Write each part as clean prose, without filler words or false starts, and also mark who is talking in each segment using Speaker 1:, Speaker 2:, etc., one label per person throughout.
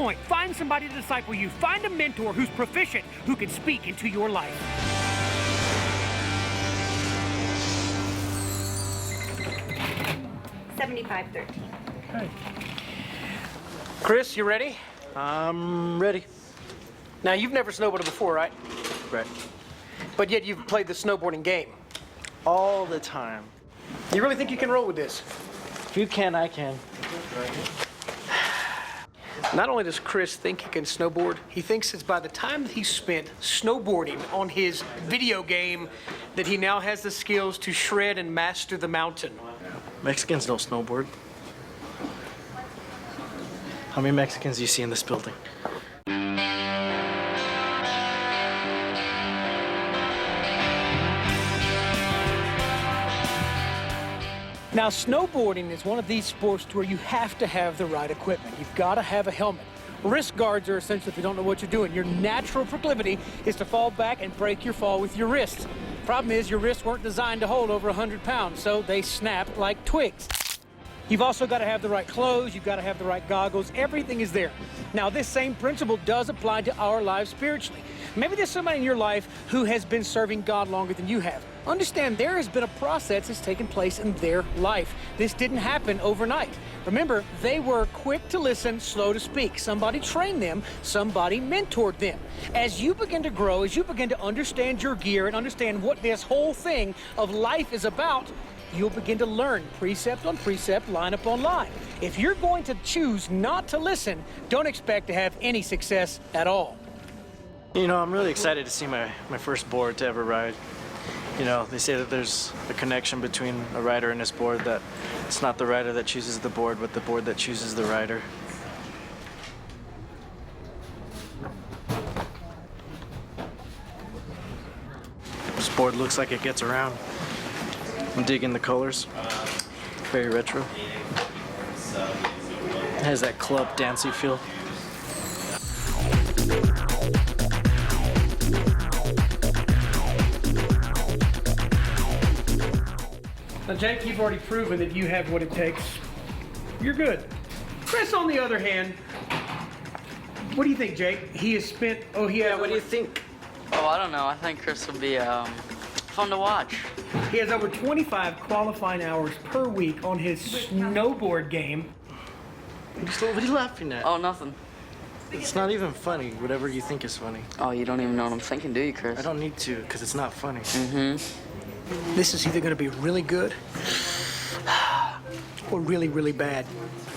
Speaker 1: point, find somebody to disciple you. Find a mentor who's proficient, who can speak into your life.
Speaker 2: $75.13.
Speaker 1: Okay. Chris, you ready?
Speaker 3: I'm ready.
Speaker 1: Now, you've never snowboarded before, right?
Speaker 3: Right.
Speaker 1: But yet you've played the snowboarding game.
Speaker 3: All the time.
Speaker 1: You really think you can roll with this?
Speaker 3: If you can, I can.
Speaker 1: Not only does Chris think he can snowboard, he thinks it's by the time that he spent snowboarding on his video game that he now has the skills to shred and master the mountain.
Speaker 3: Mexicans don't snowboard. How many Mexicans do you see in this building?
Speaker 1: Now, snowboarding is one of these sports where you have to have the right equipment. You've got to have a helmet. Wrist guards are essential if you don't know what you're doing. Your natural proclivity is to fall back and break your fall with your wrists. Problem is, your wrists weren't designed to hold over 100 pounds, so they snap like twigs. You've also got to have the right clothes, you've got to have the right goggles, everything is there. Now, this same principle does apply to our lives spiritually. Maybe there's somebody in your life who has been serving God longer than you have. Understand, there has been a process that's taken place in their life. This didn't happen overnight. Remember, they were quick to listen, slow to speak. Somebody trained them, somebody mentored them. As you begin to grow, as you begin to understand your gear and understand what this whole thing of life is about, you'll begin to learn precept on precept, line upon line. If you're going to choose not to listen, don't expect to have any success at all.
Speaker 3: You know, I'm really excited to see my first board to ever ride. You know, they say that there's a connection between a rider and his board, that it's not the rider that chooses the board, but the board that chooses the rider. This board looks like it gets around. I'm digging the colors. Very retro. It has that club dancey feel.
Speaker 1: Now, Jake, you've already proven that you have what it takes. You're good. Chris, on the other hand, what do you think, Jake? He has spent,
Speaker 3: What do you think?
Speaker 4: Oh, I don't know. I think Chris will be fun to watch.
Speaker 1: He has over 25 qualifying hours per week on his snowboard game.
Speaker 3: What are you laughing at?
Speaker 4: Oh, nothing.
Speaker 3: It's not even funny, whatever you think is funny.
Speaker 4: Oh, you don't even know what I'm thinking, do you, Chris?
Speaker 3: I don't need to, because it's not funny.
Speaker 1: This is either going to be really good or really, really bad.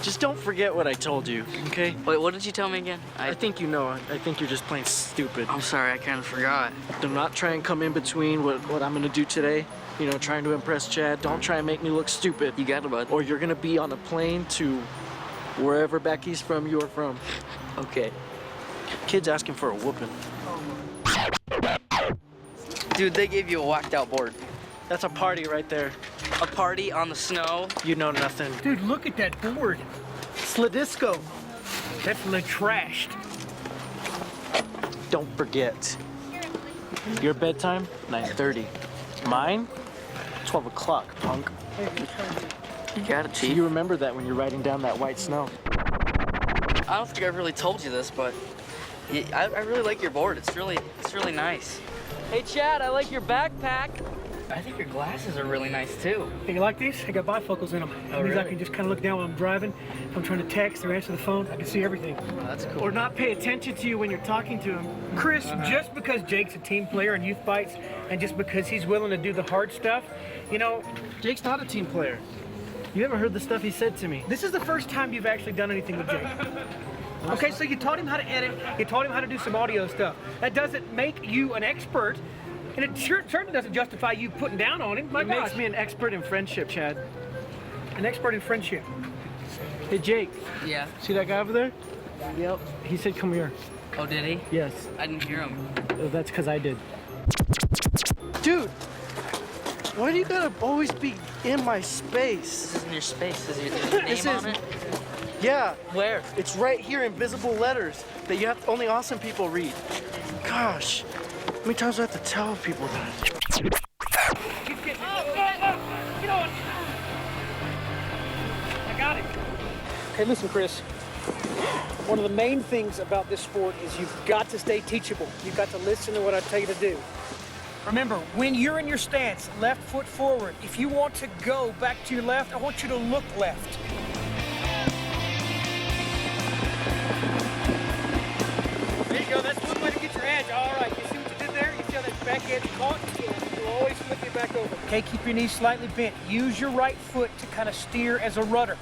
Speaker 3: Just don't forget what I told you, okay?
Speaker 4: Wait, what did you tell me again?
Speaker 3: I think you know. I think you're just plain stupid.
Speaker 4: I'm sorry, I kind of forgot.
Speaker 3: Do not try and come in between what I'm gonna do today. You know, trying to impress Chad. Don't try and make me look stupid.
Speaker 4: You got it, bud.
Speaker 3: Or you're gonna be on a plane to wherever Becky's from, you're from.
Speaker 4: Okay.
Speaker 3: Kid's asking for a whooping.
Speaker 4: Dude, they gave you a whacked out board.
Speaker 3: That's a party right there.
Speaker 4: A party on the snow?
Speaker 3: You know nothing.
Speaker 1: Dude, look at that board.
Speaker 3: Sladisco.
Speaker 1: That's trashed.
Speaker 3: Don't forget. Your bedtime, 9:30. Mine, 12 o'clock, punk.
Speaker 4: You got it,
Speaker 3: So
Speaker 4: Chief.
Speaker 3: you remember that when you're riding down that white snow.
Speaker 4: I don't think I've really told you this, but I really like your board. It's really nice. Hey, Chad, I like your backpack. I think your glasses are really nice, too.
Speaker 1: Hey, you like these? I got bifocals in them. That means I
Speaker 4: really?
Speaker 1: can just kind of look down when I'm driving. If I'm trying to text or answer the phone, I can see everything.
Speaker 4: Oh, that's cool.
Speaker 1: Or not pay attention to you when you're talking to him. Chris, just because Jake's a team player in youth fights, and just because he's willing to do the hard stuff, you know,
Speaker 3: Jake's not a team player. You haven't heard the stuff he said to me.
Speaker 1: this is the first time you've actually done anything with Jake. Okay, so you taught him how to edit, you taught him how to do some audio stuff. That doesn't make you an expert, and it certainly doesn't justify you putting down on him. My
Speaker 3: It
Speaker 1: gosh.
Speaker 3: makes me an expert in friendship, Chad.
Speaker 1: An expert in friendship.
Speaker 3: Hey, Jake,
Speaker 4: Yeah.
Speaker 3: see that guy over there?
Speaker 1: Yep.
Speaker 3: He said come here.
Speaker 4: Oh, did he?
Speaker 3: Yes.
Speaker 4: I didn't hear him.
Speaker 3: That's because I did. Dude, why do you gotta always be in my space?
Speaker 4: This isn't your space. Is your name
Speaker 3: This
Speaker 4: on
Speaker 3: is-
Speaker 4: it?
Speaker 3: Yeah,
Speaker 4: Where?
Speaker 3: it's right here in visible letters that you have only awesome people read. Gosh, how many times do I have to tell people that?
Speaker 1: Get on. I got it. Hey, listen, Chris. One of the main things about this sport is you've got to stay teachable. You've got to listen to what I tell you to do. Remember, when you're in your stance, left foot forward, if you want to go back to your left, I want you to look left. There you go, that's one way to get your edge. All right, you see what you did there? You see how that back edge caught? You'll always flip it back over. Okay, keep your knees slightly bent. Use your right foot to kind of steer as a rudder.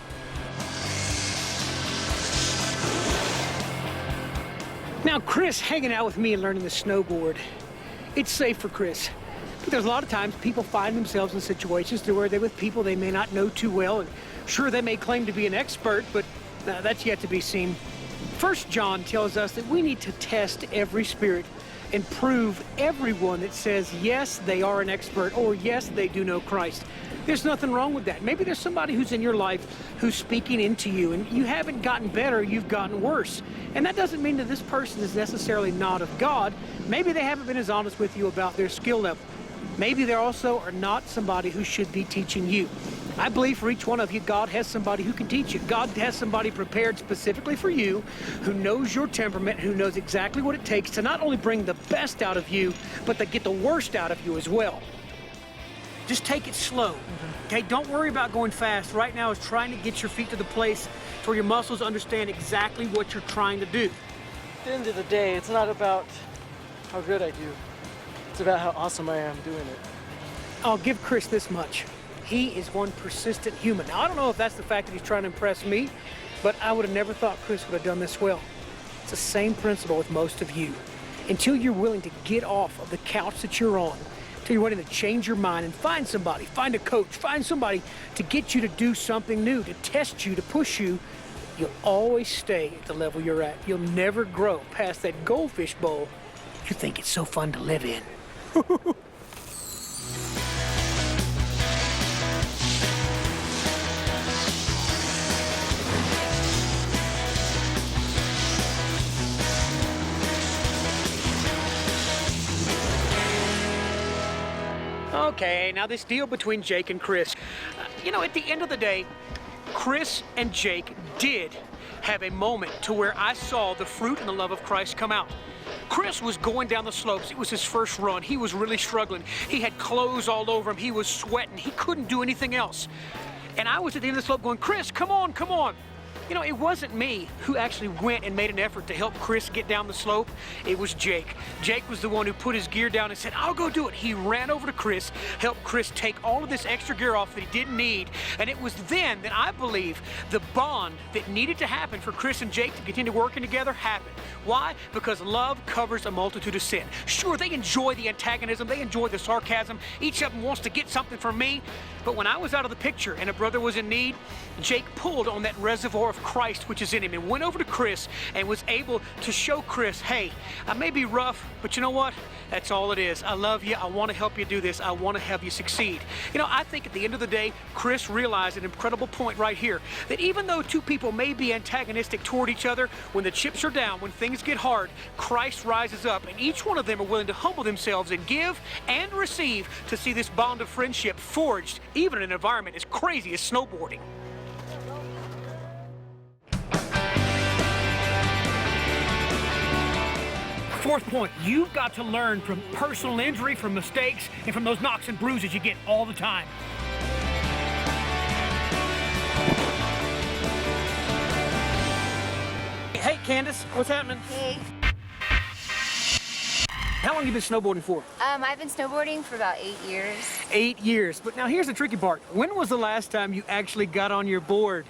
Speaker 1: Now, Chris hanging out with me and learning the snowboard, it's safe for Chris. But there's a lot of times people find themselves in situations where they're with people they may not know too well, and sure, they may claim to be an expert, but that's yet to be seen. 1 John tells us that we need to test every spirit and prove everyone that says, yes, they are an expert, or yes, they do know Christ. There's nothing wrong with that. Maybe there's somebody who's in your life who's speaking into you, and you haven't gotten better, you've gotten worse. And that doesn't mean that this person is necessarily not of God. Maybe they haven't been as honest with you about their skill level. Maybe they also are not somebody who should be teaching you. I believe for each one of you, God has somebody who can teach you. God has somebody prepared specifically for you, who knows your temperament, who knows exactly what it takes to not only bring the best out of you, but to get the worst out of you as well. Just take it slow, okay? Don't worry about going fast. Right now is trying to get your feet to the place where your muscles understand exactly what you're trying to do.
Speaker 3: At the end of the day, it's not about how good I do. It's about how awesome I am doing it.
Speaker 1: I'll give Chris this much. He is one persistent human. Now, I don't know if that's the fact that he's trying to impress me, but I would have never thought Chris would have done this well. It's the same principle with most of you. Until you're willing to get off of the couch that you're on, until you're willing to change your mind and find somebody, find a coach, find somebody to get you to do something new, to test you, to push you, you'll always stay at the level you're at. You'll never grow past that goldfish bowl you think it's so fun to live in. Okay, now this deal between Jake and Chris. At the end of the day, Chris and Jake did have a moment to where I saw the fruit and the love of Christ come out. Chris was going down the slopes. It was his first run. He was really struggling. He had clothes all over him. He was sweating. He couldn't do anything else. And I was at the end of the slope going, Chris, come on, come on. It wasn't me who actually went and made an effort to help Chris get down the slope. It was Jake. Jake was the one who put his gear down and said, I'll go do it. He ran over to Chris, helped Chris take all of this extra gear off that he didn't need. And it was then that I believe the bond that needed to happen for Chris and Jake to continue working together happened. Why? Because love covers a multitude of sin. Sure, they enjoy the antagonism. They enjoy the sarcasm. Each of them wants to get something from me. But when I was out of the picture and a brother was in need, Jake pulled on that reservoir of Christ which is in him and went over to Chris and was able to show Chris, hey, I may be rough, but you know what? That's all it is. I love you. I want to help you do this. I want to have you succeed. I think at the end of the day, Chris realized an incredible point right here, that even though two people may be antagonistic toward each other, when the chips are down, when things get hard, Christ rises up, and each one of them are willing to humble themselves and give and receive to see this bond of friendship forged, even in an environment as crazy as snowboarding. Fourth point, you've got to learn from personal injury, from mistakes, and from those knocks and bruises you get all the time. Hey, Candace, what's happening?
Speaker 2: Hey.
Speaker 1: How long have you been snowboarding for?
Speaker 2: I've been snowboarding for about 8 years.
Speaker 1: 8 years. But now here's the tricky part. When was the last time you actually got on your board?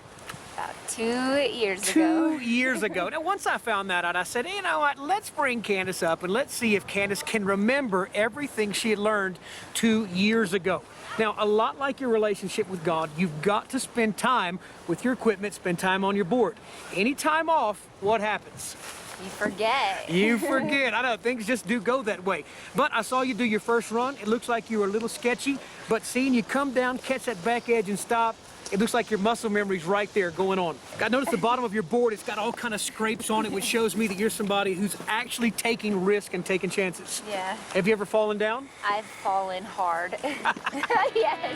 Speaker 2: About 2 years ago.
Speaker 1: 2 years ago. Now, once I found that out, I said, hey, you know what? Let's bring Candace up and let's see if Candace can remember everything she had learned 2 years ago. Now, a lot like your relationship with God, you've got to spend time with your equipment, spend time on your board. Any time off, what happens?
Speaker 2: You forget.
Speaker 1: You forget. I know, things just do go that way. But I saw you do your first run. It looks like you were a little sketchy, but seeing you come down, catch that back edge and stop, it looks like your muscle memory's right there going on. I noticed the bottom of your board, it's got all kind of scrapes on it, which shows me that you're somebody who's actually taking risk and taking chances.
Speaker 2: Yeah.
Speaker 1: Have you ever fallen down?
Speaker 2: I've fallen hard. Yes.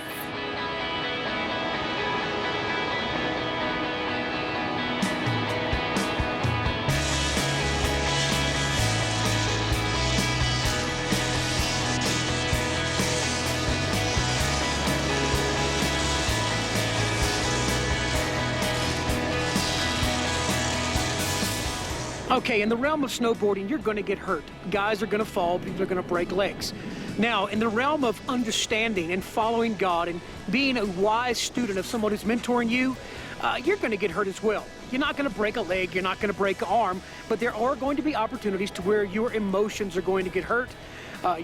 Speaker 1: Okay, in the realm of snowboarding, you're going to get hurt. Guys are going to fall, people are going to break legs. Now, in the realm of understanding and following God and being a wise student of someone who's mentoring you, you're going to get hurt as well. You're not going to break a leg, you're not going to break an arm, but there are going to be opportunities to where your emotions are going to get hurt,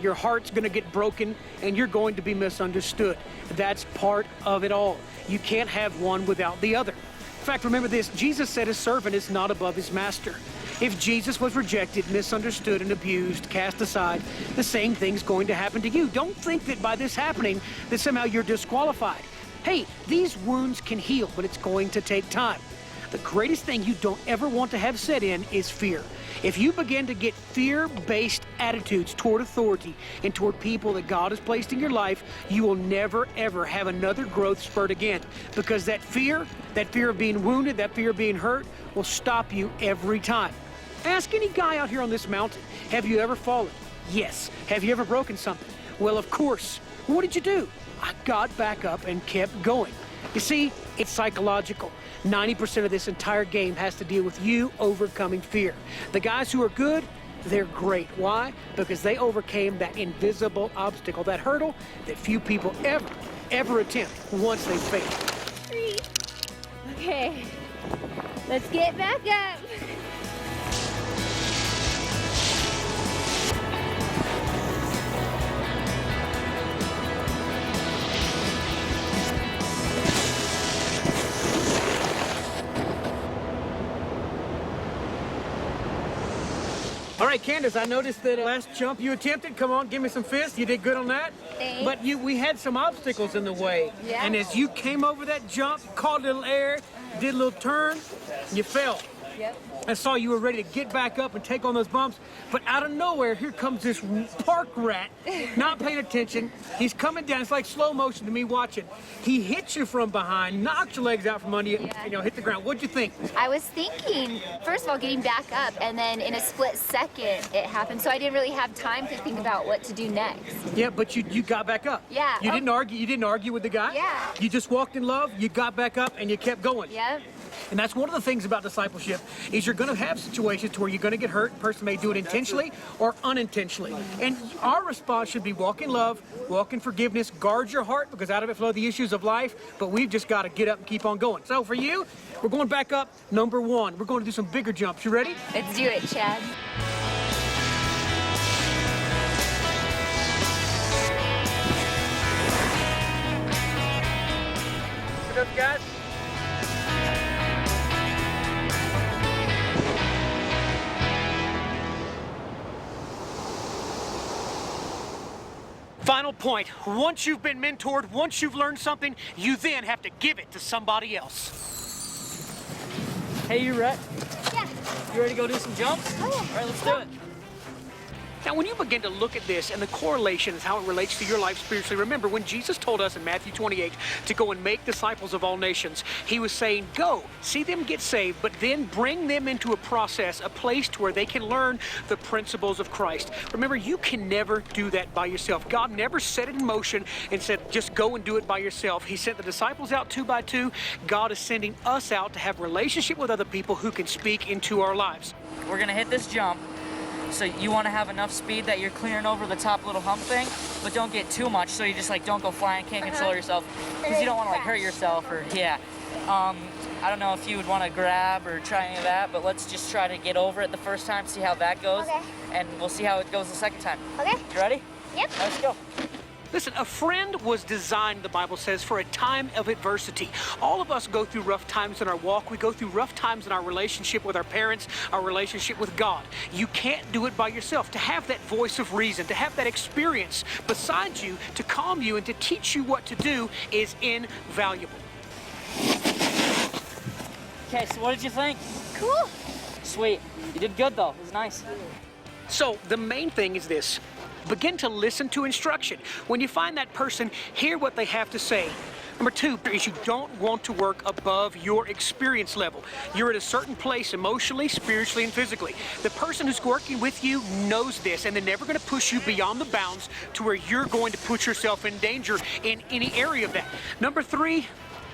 Speaker 1: your heart's going to get broken, and you're going to be misunderstood. That's part of it all. You can't have one without the other. In fact, remember this, Jesus said his servant is not above his master. If Jesus was rejected, misunderstood, and abused, cast aside, the same thing's going to happen to you. Don't think that by this happening, that somehow you're disqualified. Hey, these wounds can heal, but it's going to take time. The greatest thing you don't ever want to have set in is fear. If you begin to get fear-based attitudes toward authority and toward people that God has placed in your life, you will never, ever have another growth spurt again. Because that fear of being wounded, that fear of being hurt, will stop you every time. Ask any guy out here on this mountain, have you ever fallen? Yes. Have you ever broken something? Well, of course. What did you do? I got back up and kept going. You see, it's psychological. 90% of this entire game has to deal with you overcoming fear. The guys who are good, they're great. Why? Because they overcame that invisible obstacle, that hurdle that few people ever attempt once they fail.
Speaker 2: 3. Okay, let's get back up.
Speaker 1: All right, Candace, I noticed that last jump you attempted, come on, give me some fists. You did good on that.
Speaker 2: Thanks.
Speaker 1: But we had some obstacles in the way.
Speaker 2: Yeah.
Speaker 1: And as you came over that jump, caught a little air, did a little turn, you fell.
Speaker 2: Yep.
Speaker 1: I saw you were ready to get back up and take on those bumps, but out of nowhere, here comes this park rat, not paying attention. He's coming down. It's like slow motion to me watching. He hits you from behind, knocks your legs out from under you,
Speaker 2: Yeah.
Speaker 1: and hit the ground. What'd you think?
Speaker 2: I was thinking, first of all, getting back up, and then in a split second, it happened. So I didn't really have time to think about what to do next.
Speaker 1: Yeah, but you got back up.
Speaker 2: Yeah.
Speaker 1: You didn't argue. You didn't argue with the guy.
Speaker 2: Yeah.
Speaker 1: You just walked in love. You got back up and you kept going.
Speaker 2: Yep.
Speaker 1: And that's one of the things about discipleship is you're going to have situations where you're going to get hurt. A person may do it intentionally or unintentionally. And our response should be walk in love, walk in forgiveness, guard your heart because out of it flow the issues of life. But we've just got to get up and keep on going. So for you, we're going back up number 1. We're going to do some bigger jumps. You ready?
Speaker 2: Let's do it, Chad.
Speaker 1: Sit up, guys. Final point, once you've been mentored, once you've learned something, you then have to give it to somebody else.
Speaker 4: Hey, you ready?
Speaker 2: Yeah.
Speaker 4: You ready to go do some jumps?
Speaker 2: Oh, yeah.
Speaker 4: All right, let's do it.
Speaker 1: Now, when you begin to look at this and the correlation is how it relates to your life spiritually, remember when Jesus told us in Matthew 28 to go and make disciples of all nations, he was saying, go, see them get saved, but then bring them into a process, a place to where they can learn the principles of Christ. Remember, you can never do that by yourself. God never set it in motion and said, just go and do it by yourself. He sent the disciples out 2 by 2. God is sending us out to have relationship with other people who can speak into our lives.
Speaker 4: We're gonna hit this jump. So you want to have enough speed that you're clearing over the top little hump thing, but don't get too much so you just like don't go flying, can't control yourself, because you don't want to like hurt yourself or yeah. I don't know if you would want to grab or try any of that, but let's just try to get over it the first time, see how that goes,
Speaker 2: Okay.
Speaker 4: and we'll see how it goes the second time.
Speaker 2: Okay.
Speaker 4: You ready?
Speaker 2: Yep.
Speaker 4: Let's go.
Speaker 1: Listen, a friend was designed, the Bible says, for a time of adversity. All of us go through rough times in our walk. We go through rough times in our relationship with our parents, our relationship with God. You can't do it by yourself. To have that voice of reason, to have that experience beside you, to calm you and to teach you what to do is invaluable.
Speaker 4: Okay, so what did you think?
Speaker 2: Cool.
Speaker 4: Sweet. You did good though. It was nice.
Speaker 1: So the main thing is this. Begin to listen to instruction. When you find that person, hear what they have to say. Number 2 is you don't want to work above your experience level. You're at a certain place emotionally, spiritually, and physically. The person who's working with you knows this, and they're never going to push you beyond the bounds to where you're going to put yourself in danger in any area of that. Number 3,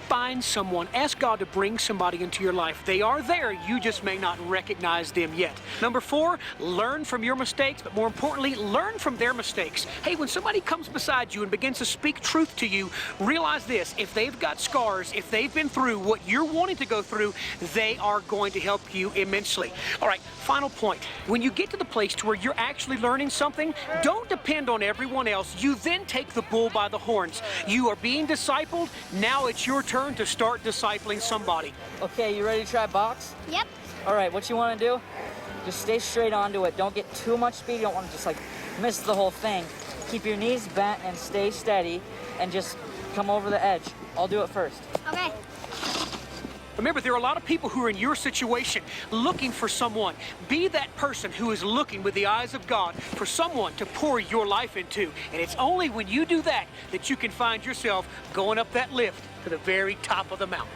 Speaker 1: find someone. Ask God to bring somebody into your life. They are there. You just may not recognize them yet. Number 4, learn from your mistakes, but more importantly, learn from their mistakes. Hey, when somebody comes beside you and begins to speak truth to you, realize this: if they've got scars, if they've been through what you're wanting to go through, they are going to help you immensely. All right, final point. When you get to the place to where you're actually learning something, don't depend on everyone else. You then take the bull by the horns. You are being discipled. Now it's your turn to start discipling somebody.
Speaker 4: Okay, you ready to try box?
Speaker 2: Yep.
Speaker 4: All right, what you want to do, just stay straight onto it. Don't get too much speed. You don't want to just like miss the whole thing. Keep your knees bent and stay steady and just come over the edge. I'll do it first.
Speaker 2: Okay.
Speaker 1: Remember, there are a lot of people who are in your situation looking for someone. Be that person who is looking with the eyes of God for someone to pour your life into. And it's only when you do that that you can find yourself going up that lift to the very top of the mountain.